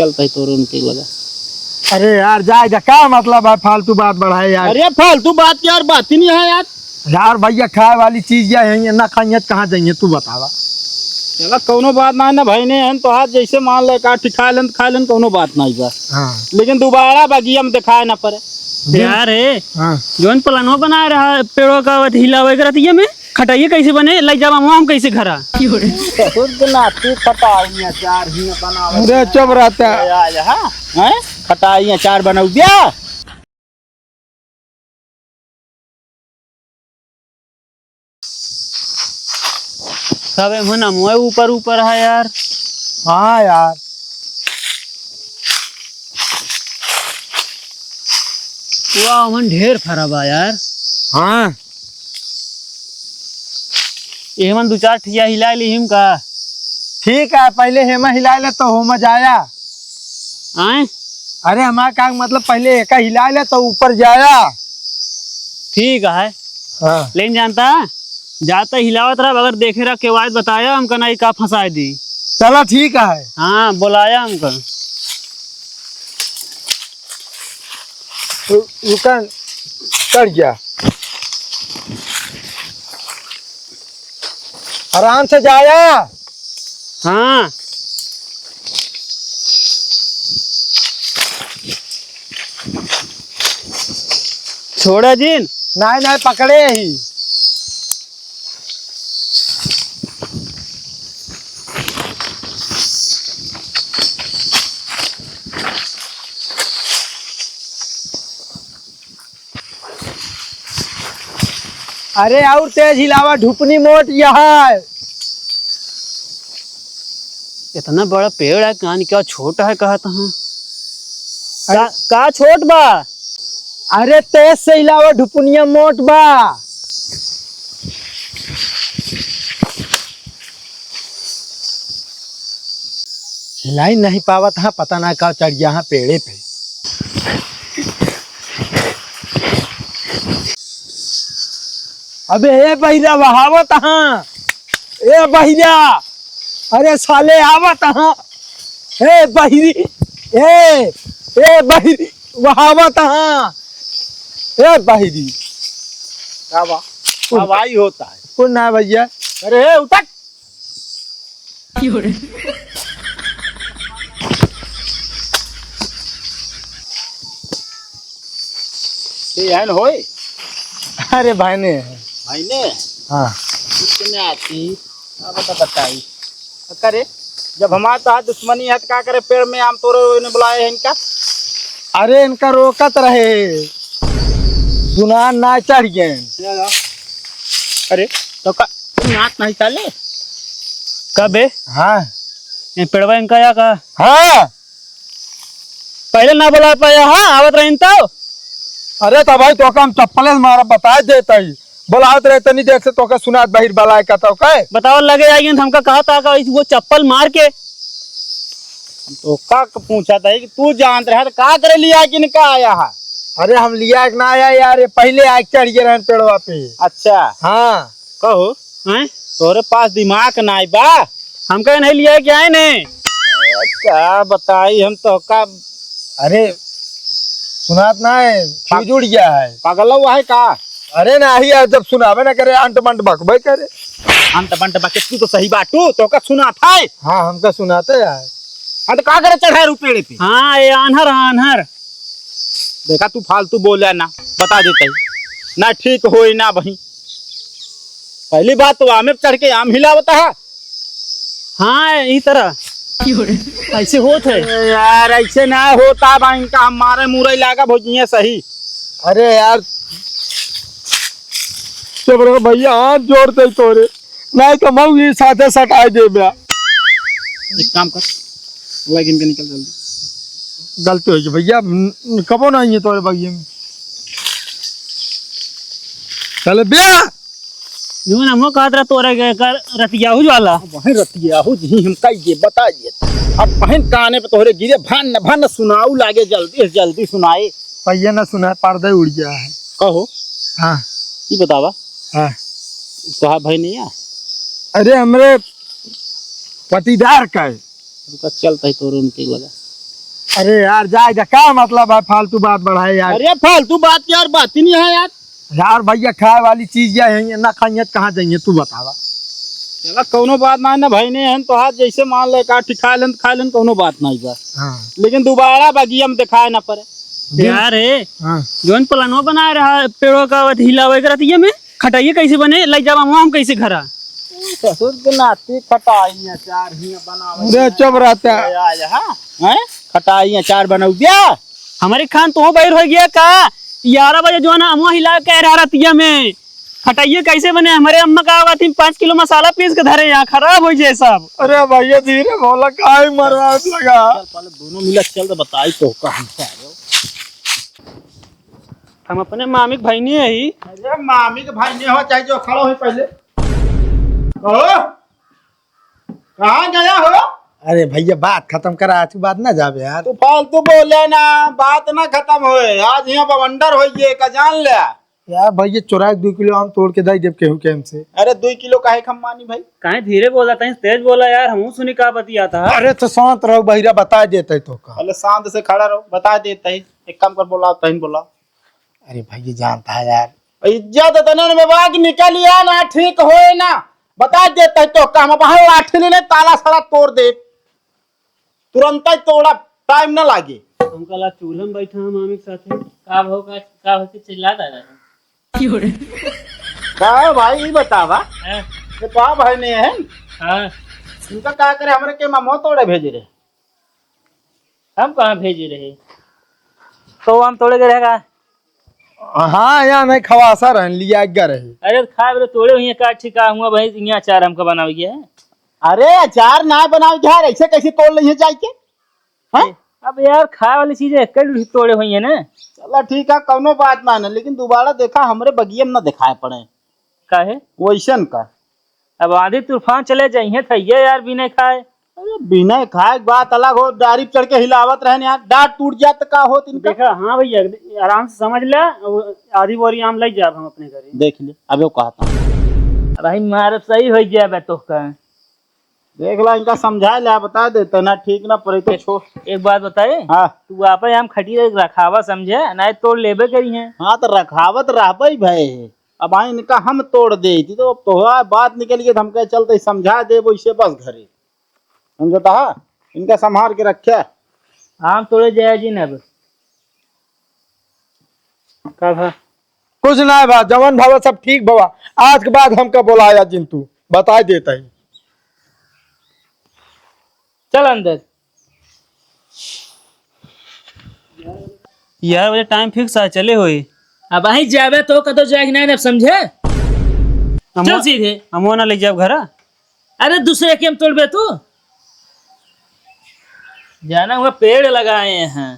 चलता ही तो उनके लगा। अरे यार जाएगा क्या मतलब है फालतू बात बढ़ाए यार। अरे फालतू बात की यार बात ही नहीं है यार। यार भैया खाए वाली चीज या है ना खाइए कहाँ जाइए तू बतावा। चला कोनो बात ना ना भाई ने तो हाथ जैसे मान ले का खा लेन कोनो बात नहीं बा। हाँ लेकिन दोबारा बगिया में दिखाए ना पड़े यार है हाँ जौन प्लानो बना रहा है पेड़ों का हिलावे करतिया में खटाइए कैसे बने लग जावा हम कैसे घरा खुद ना तू खटाई अचार ही बनावे। अरे चुप रहता है। आया हां खटाई अचार बनाऊ दिया। सब मना मोए ऊपर ऊपर है यार। हाँ यार वाह मन ढेर खराब है यार। हाँ ये मन दो चार ठिया हिला ली हिम का। ठीक है पहले हेमा हिला ले तो हो मजा आया। आए अरे हमारा काम मतलब पहले एक हिला ले तो ऊपर जाया। ठीक है हाँ लेकिन जानता जाता हिलावत रहा अगर देखे रहा के वायद बताया हमका नहीं का फंसा दी। चलो ठीक है। हाँ बुलाया हमका। रुकन चढ़ गया आराम से जाया। हाँ छोड़ा जिन नहीं नहीं पकड़े ही। अरे और तेज हिलावा ढुपनी मोट यहाँ। इतना बड़ा पेड़ है कहानी क्या छोटा है कहता हूँ का छोट बा। अरे तेज से हिलावा ढुपनिया मोट बा। हिलाई नहीं पावत हाँ पता ना का चढ़ गया हाँ पेड़े पे। अबे ए बहिरा बहावत हाँ ए बहिरा। अरे साले आवत हाँ ए बहिरी ए बहिरी बहावत हाँ ए बहिरी। हवाई होता है। कौन ना भैया। अरे उठक ये होए। अरे भाई ने भाई ने हाँ कितने आती अब बताई करे जब हमारे साथ दुश्मनी है तो क्या करे पेड़ में आम तोड़े ने बुलाए हैं इनका। अरे इनका रोकत रहे सुना ना चढ़ गए। अरे तो का नाच नहीं चले कब है हाँ ये पेड़वा इनका या का हाँ पहले ना बुला पाया। हाँ आवत रही तो अरे तो भाई तो हम चप्पल मारा बता देता ही बोलावत रहे तनी देख से तो का सुनात बाहर बलाए का तो का बताओ लगे जाएगी तो हमका कहा था वो चप्पल मार के तो का पूछा था कि तू जान रहा तो का करे लिया कि निका आया है। अरे हम लिया ना आया यार पहले आग चढ़ गए रहन पेड़वा पे। अच्छा हाँ कहो हैं तोरे पास दिमाग नहीं बा। हमका नहीं लिया क्या है नहीं क्या बताई हम तो का। अरे सुनात ना है फ्यूज उड़ गया है। पागल हुआ है का। अरे नहीं यार जब सुनावे ना करे अंट बंट बकबे करे। अंत बंट बाकी तू तो सही बाटू तो का सुना था। हाँ हमका सुनाते यार। हाँ तो का करे चढ़ाए रुपेड़े पे। हाँ ये आन्हर देखा तू फालतू बोला ना बता देते ना ठीक हो ना भाई। पहली बात तो आम चढ़ के आम हिलावता है। हाँ इस तरह ऐसे होत है यार ऐसे ना होता भाई का हमारे मुरई लागा भोजिए सही। अरे यार चुप रहो भैया हाथ जोड़ते तोरे नहीं तो मैं ये साथे सटाए दे बया। एक काम कर लेकिन के निकल जल्दी। गलती हो गई भैया कबो नहीं है तोरे बगिए में चले बया। यूं ना मो कहत रहा तोरे के कर रतिया हुज वाला वहीं रतिया हो जी हम कहिए बताइए अब पहन काने पे तोहरे गिरे भन भन सुनाऊ लागे जल्दी जल्दी सुनाए। भैया ना सुना पर्दा उड़ गया है। कहो हाँ ये बतावा हाँ तो भाई नहीं है। अरे हमरे पटीदार का है। रुका चलता ही तो उनके लगा। अरे यार जाएगा, क्या मतलब है फालतू बात बढ़ाए यार। अरे फालतू बात की यार बात ही नहीं है यार। यार भैया खाए वाली चीज या है ना, खाइए कहाँ जाइए तू बतावा। चला कौनो बात ना भाई ने हन तो हाथ जैसे मान ले का खा लेन कौनो बात नहीं बा, हाँ लेकिन दोबारा बगिया में दिखाए ना पड़े। यार है हाँ जोन प्लानो बना रहा है पेड़ों का हिलावे करती में खटाइए कैसे बने लग जावा हम कैसे घरा ससुर के नाती खटाई अचार ही बनावे। अरे चुप रहता है। आज हैं खटाई अचार बनाऊ दिया। हमारे खान तो बैर हो गया का 11 बजे जो है ना अम्मा हिला कह रहा रतिया में खटाइए कैसे बने। हमारे अम्मा का आवा थी 5 किलो मसाला पीस के धरे यहाँ खराब हो जाए सब। अरे भैया धीरे बोला, काय मरवा लगा। पहले दोनों मिला चल तो बताई तो का हमसे आ रहे हो। हम अपने मामी के भाई नहीं है ही। अरे मामी के भाई नहीं हो चाहे जो खड़ो हो पहले। ओ कहाँ गया हो? अरे भैया बात खत्म करा, आज के बाद ना जावे यार। तू फालतू बोले ना, बात ना खत्म होए। आज यहाँ बवंडर हो ये का जान ले। यार भैया चौराहे 2 किलो आम तोड़ के दई देव केहू के हमसे। अरे 2 किलो काहे खम्मानी भाई? कहीं धीरे बोला था तेज बोला यार, हम सुनी का बतिया था। अरे तो शांत रहो बहिरा, बता देते तो का। पहले शांत से खड़ा रहो, बता देता ही। एक काम कर बोला तही बोला। अरे भैया जानता है यार, इज्जत तने में बाग निकलिया ना ठीक होए ना बता देता तो काम बाहर लाठी ले ताला सारा तोड़ दे, तुरंत ही तोड़ा, टाइम ना लागे। हम कल चूल्हा में बैठा हम मामी के साथ का भाव का होके चिल्लाता रहा। का भाई ये बतावा हैं? ये का भाई ने है हाँ इनका क्या करे हमरे के मामो तोड़े भेजे रहे। हम कहाँ भेजे रहे तो हम तोड़े के रहेगा। हाँ यहाँ नहीं खवासा रहन लिया गया रहे। अरे खा बोले तोड़े हुए का ठिका हुआ भाई यहाँ अचार हमको बनावे गया है। अरे अचार ना बनाओ यार, ऐसे कैसे तोड़ ली है जाए के? हाँ? अब यार खाए वाली चीजें कई तोड़े हुई है ना। चला ठीक है कौनो बात ना, लेकिन दोबारा देखा हमरे बगिया में ना दिखाए पड़े काहे वैसन का। अब आंधी तूफान चले जाइए था ये यार बिना खाए। अरे बिना खाए के बात अलग हो, डारी पे चढ़ के हिलावत रहने यार, डांट टूट जात का हो इनका। देखा हाँ भैया आराम से समझ ले, आधी बोरी आम लग जाए हम अपने घरे। देख ले अबे वो कहता भाई मार सही हो जाए तो का। देख ला इनका समझा ले, बता देते ना ठीक ना पड़े तो छोड़। एक बात बताए, हाँ तू आप हम खटी रखावा समझे ना तोड़ लेबे करी है। हाँ तो रखावत रहबे भाई। अब आई इनका हम तोड़ दे तो अब तो बात निकल गई, हम कहे चलते समझा दे वैसे बस घरे समझता है। इनका संभाल के रखे आम तोड़े जाए जी न। अब का था कुछ ना बा जवन भावा सब ठीक बाबा, आज के बाद हमका बोलाया जिंतू बता देता ही। चल अंदर यार मुझे टाइम फिक्स है चले हुए। अब आई जावे तो कतो जाए नहीं समझे। चल सीधे हम ना ले जाओ घर। अरे दूसरे के हम तोड़बे तू जाना हुआ पेड़ लगाए हैं